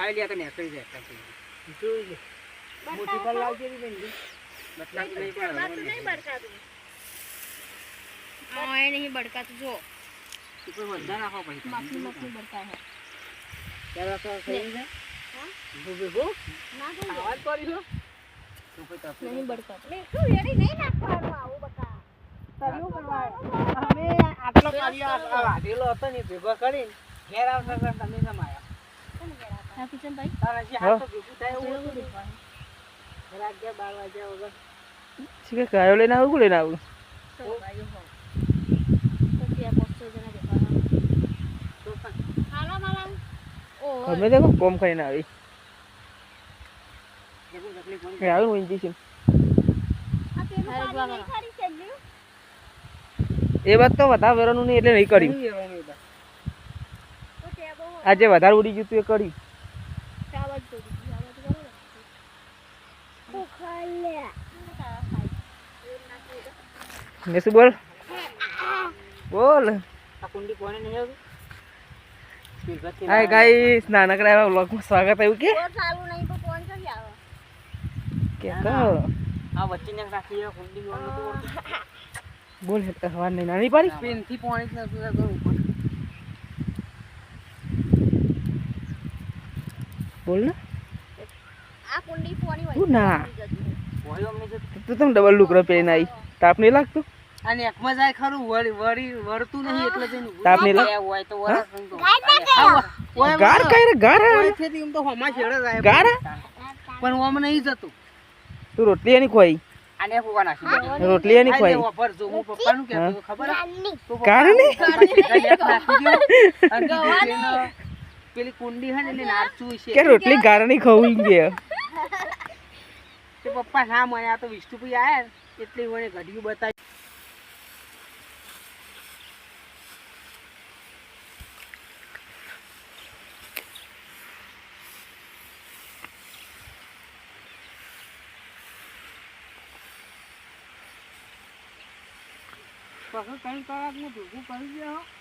લાવી લે કે નેકળી જાય જોઈ લે મોટી પર લાવજે ને બેન બટલા નહીં બરકાતું ઓય નહીં બડકાતું જો ઉપર વધા નાખો પછી માફી બડકા હે ચાલો તો થઈ જાય હા ગો ના તો આવાજ કરી લો તો કોઈ તપ નહીં બડકાતું લે શું રેડી નહીં નાખવાનું આવું બકા તરું કરવા અમે આટલો કાર્ય વાઢેલો હતો ને ભેગો કરીને ઘેર આવતા તમે સમાયા હા કિચન ભાઈ તારા જે હાથ તો ભેગું થાય એવું દેખવાનું ઘરા 11 12 વાગ્યા વગર છે કે કાયો લઈને આવું લઈને આવું તો ભાઈઓ હો તો ત્યાં પોસ્ટો જણા દેખાના તો પણ હાલા માલા ઓ અમે દેખો કોમ કરીને આવી જેવું તકલીફ પડી એ આવું ઇન્જેક્શન આ પેલું પાણી નહીં ખારી ચલ્યું એ વાત તો વધારે વેરવાનું નહીં એટલે નહીં કર્યું તો ટેબો આજે વધારે ઉડી ગયું તું એ કર્યું ચાવડ તો ચાવડ કરો તો ખાલે ને શું બોલ બોલ આ કુંડી કોને નહીં આવતું પીરગતી હાય ગાઈસ નાનકડા એવા વ્લોગમાં સ્વાગત આવ્યું કે ચાલુ નહીં તો કોણ છે આવે કે કહો આ વચ્ચેને રાખી એ કુંડી કોણ નતું કરતું બોલ હેતા હવા નહીં નાની પાડી પેન થી પાણી નતું કરતું ઉપર બોલ ને આ કુંડી પોણી હોય તું ના ભોયો અમને જતું તું તમે ડબલ લુકરો પહેરીને આવી તાપ નહીં લાગતું અને એકમાં જાય ખરું વળતું નહીં એટલે જઈને તાપ નહીં લાગ હોય તો વરસ નહીં તો ગાર કઈ રે ગાર ઓયથી એમ તો હમા છેડે જાય ગાર પણ ઓમ નહીં જતું તું રોટલી એની ખોઈ આને ફૂવા નાખી દે રોટલી એની ખોઈ ઓફર જો હું પપ્પાનું કહેતો ખબર ગાર નહીં પેલી કુંડી હે ને એટલે નાચું છે કે રોટલી ગાર નહીં ખવું કે તે પપ્પા ના મને આ તો વિષ્ણુભાઈ આયા એટલે મને ઘડિયું બતાવી કઈ કલાકનું ભેગું કરી દે